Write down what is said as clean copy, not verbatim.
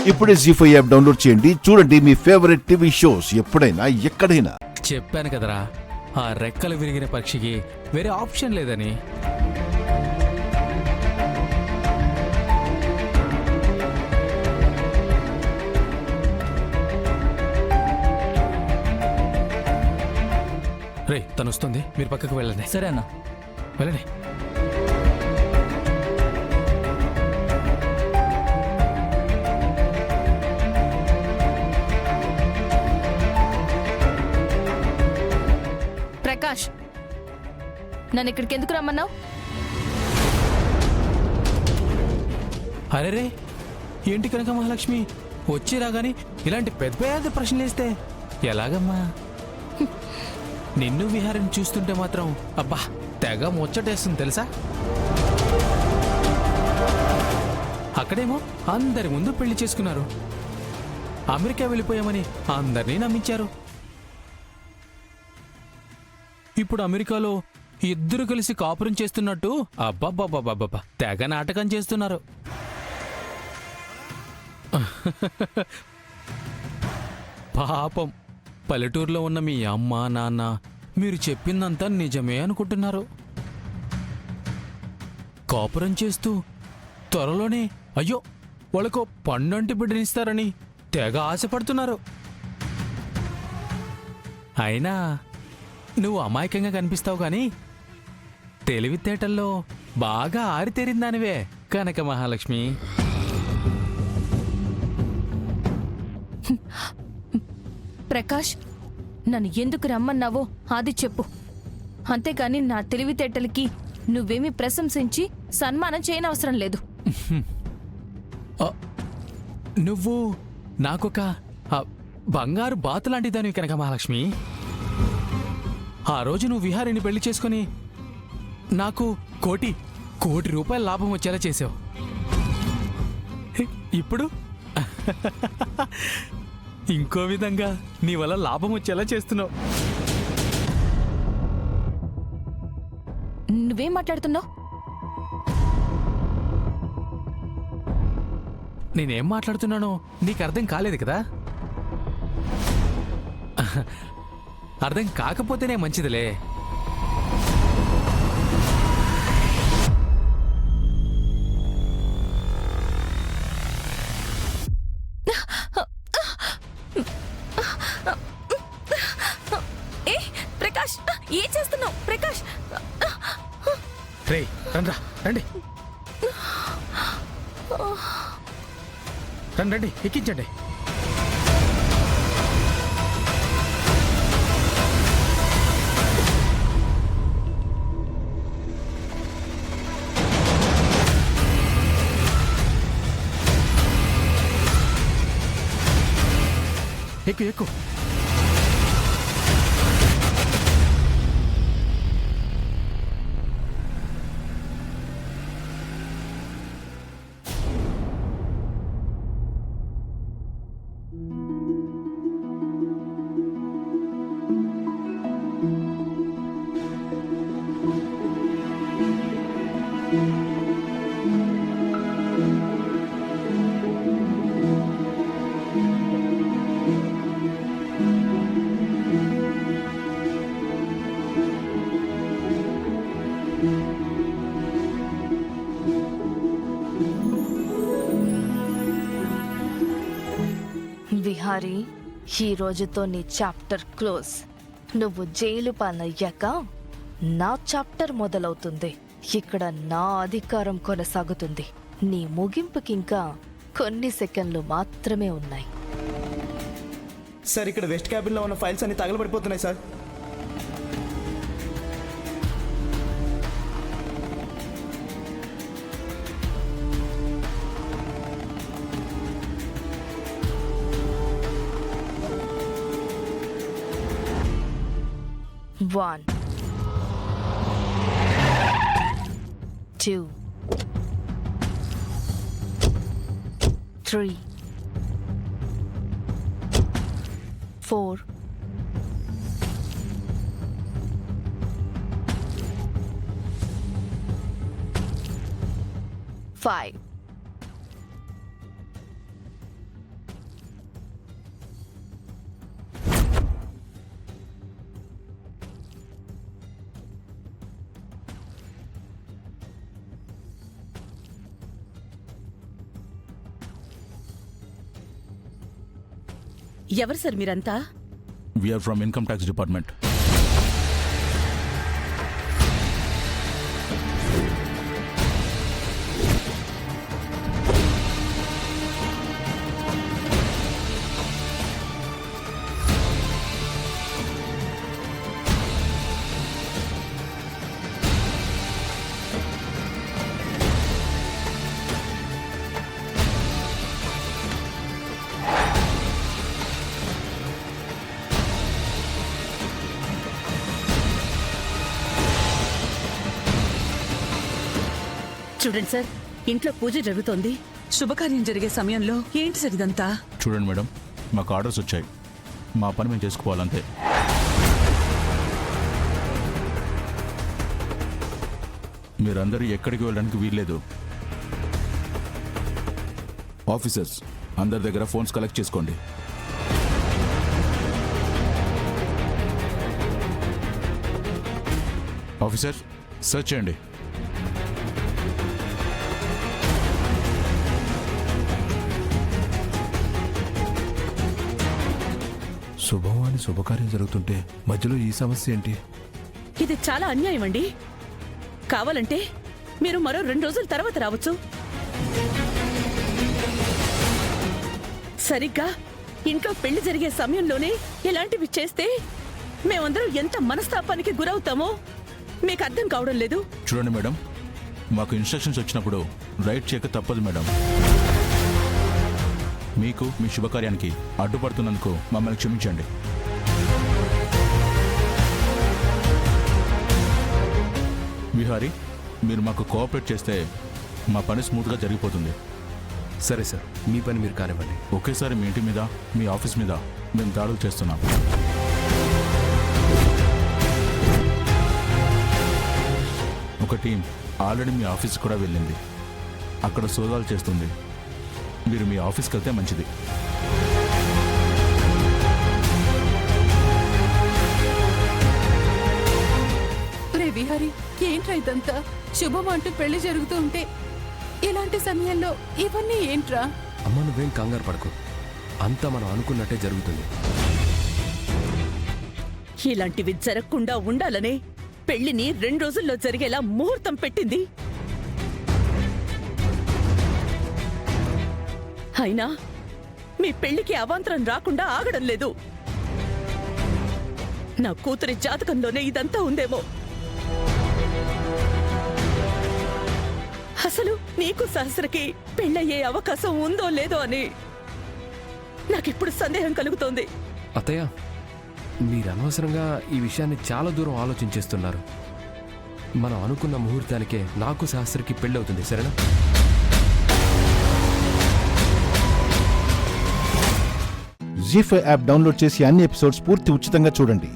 ఇప్పుడే జీ5 app download చేయండి. చూడండి మీ ఫేవరెట్ టీవీ షోస్ ఎప్పుడైనా ఎక్కడైనా. చెప్పాను కదరా, ఆ రెక్కలు విరిగిన పక్షికి వేరే ఆప్షన్ లేదని. రే, తను వస్తుంది, మీరు పక్కకు వెళ్ళండి. సరే అన్న. వెళ్ళండి. ప్రకాష్, నన్ను ఇక్కడికి ఎందుకు రమ్మన్నావు? అరే, ఏంటి కనక మహాలక్ష్మి, వచ్చి రాగాని ఇలాంటి పెద్ద పెద్ద ప్రశ్నలు వేస్తే ఎలాగమ్మా? నిన్ను విహారం చూస్తుంటే మాత్రం అబ్బా తెగ ముచ్చటేస్తుంది తెలుసా. అక్కడేమో అందరి ముందు పెళ్లి చేసుకున్నారు, అమెరికా వెళ్ళిపోయామని అందరినీ నమ్మించారు. ఇప్పుడు అమెరికాలో ఇద్దరు కలిసి కాపురం చేస్తున్నట్టు అబ్బబ్బబ్బబ్బబ్బా తెగ నాటకం చేస్తున్నారు. పాపం పల్లెటూరులో ఉన్న మీ అమ్మ నాన్న మీరు చెప్పిందంతా నిజమే అనుకుంటున్నారు. కాపురం చేస్తూ త్వరలోనే అయ్యో వాళ్ళకు పండంటి బిడ్డనిస్తారని తెగ ఆశపడుతున్నారు. అయినా నువ్వు అమాయకంగా కనిపిస్తావు గాని తెలివితేటల్లో బాగా ఆరితేరిందానివే కనక మహాలక్ష్మి. ప్రకాష్, నన్ను ఎందుకు రమ్మన్నావో అది చెప్పు. అంతేగాని నా తెలివితేటలకి నువ్వేమీ ప్రశంసించి సన్మానం చేయనవసరం లేదు. నువ్వు నాకొక బంగారు బాతు లాంటిదానివి కనక మహాలక్ష్మి. ఆ రోజు నువ్వు విహారిని పెళ్లి చేసుకుని నాకు కోటి రూపాయల లాభం వచ్చేలా చేసావు. ఇప్పుడు ఇంకో విధంగా నీ వల్ల లాభం వచ్చేలా చేస్తున్నావు. నువ్వేం మాట్లాడుతున్నావు? నేనేం మాట్లాడుతున్నానో నీకు అర్థం కాలేదు కదా. అర్థం కాకపోతేనే మంచిదిలే. ఏ ప్రకాష్, ఏం చేస్తున్నావు? ప్రకాష్, రే రండి రండి రండి, ఎక్కించండి. ఎక్కు ఎక్కు. విహారీ, ఈ రోజుతో నీ చాప్టర్ క్లోజ్. నువ్వు జైలు పాలయ్యాక నా చాప్టర్ మొదలవుతుంది. ఇక్కడ నా అధికారం కొనసాగుతుంది. నీ ముగింపుకింకా కొన్ని సెకండ్లు మాత్రమే ఉన్నాయి. సార్, ఇక్కడ వెస్ట్ క్యాబిన్లో ఉన్న ఫైల్స్ అన్ని తగలబడిపోతున్నాయి సార్. One, 2, 3, 4, 5, ఎవరు సార్ మీరంతా? We're from income tax department. చూడండి సార్, ఇంట్లో పూజ జరుగుతోంది. శుభకార్యం జరిగే సమయంలో ఏంటి సార్ ఇదంతా? చూడండి మేడం, మాకు ఆర్డర్స్ వచ్చాయి, మా పని మేము చేసుకోవాలంతే. మీరందరూ ఎక్కడికి వెళ్ళడానికి వీల్లేదు. ఆఫీసర్స్ అందరి దగ్గర ఫోన్స్ కలెక్ట్ చేసుకోండి. ఆఫీసర్, సెర్చ్ చేయండి. శుభం అని శుభకార్యం జరుగుతుంటే మధ్యలో ఈ సమస్య ఏంటి? ఇది చాలా అన్యాయం అండి. కావాలంటే మీరు మరో 2 రోజుల తర్వాత రావచ్చు. సరిగ్గా ఇంట్లో పెళ్లి జరిగే సమయంలోనే ఇలాంటివి చేస్తే మేమందరం ఎంత మనస్తాపానికి గురవుతామో మీకు అర్థం కావడం లేదు. చూడండి మేడం, మాకు ఇన్స్ట్రక్షన్స్ వచ్చినప్పుడు రైట్ చేయక తప్పదు మేడం. మీకు మీ శుభకార్యానికి అడ్డుపడుతున్నందుకు మమ్మల్ని క్షమించండి. విహారీ, మీరు మాకు కోఆపరేట్ చేస్తే మా పని స్మూత్గా జరిగిపోతుంది. సరే సార్, మీ పని మీరు కానివ్వండి. ఒకేసారి మీ ఇంటి మీద, మీ ఆఫీస్ మీద మేము దాడులు చేస్తున్నాం. ఒక టీం ఆల్రెడీ మీ ఆఫీస్ కూడా వెళ్ళింది, అక్కడ సోదాలు చేస్తుంది. మీరు మీ ఆఫీస్కి వెళ్తే మంచిది. రే విహారీ, ఏంట్రా ఇదంతా? శుభం అంటూ పెళ్లి జరుగుతూ ఉంటే ఇలాంటి సమయంలో ఇవన్నీ ఏంట్రా? అమ్మ నువ్వేం కంగారు పడకు, అంతా మనం అనుకున్నట్టే జరుగుతుంది. ఇలాంటివి జరగకుండా ఉండాలనే పెళ్లిని 2 రోజుల్లో జరిగేలా ముహూర్తం పెట్టింది. అయినా మీ పెళ్లికి అవాంతరం రాకుండా ఆగడం లేదు. నా కూతురి జాతకంలోనే ఇదంతా ఉందేమో. అసలు నీకు సహస్రకి పెళ్ళయ్యే అవకాశం ఉందో లేదో అని నాకిప్పుడు సందేహం కలుగుతోంది. అత్తయ్య, మీరు అనవసరంగా ఈ విషయాన్ని చాలా దూరం ఆలోచించేస్తున్నారు. మనం అనుకున్న ముహూర్తానికే నాకు శాస్త్రికి పెళ్ళవుతుంది, సరేనా? జీ5 యాప్ డౌన్లోడ్ చేసి అన్ని ఎపిసోడ్స్ పూర్తి ఉచితంగా చూడండి.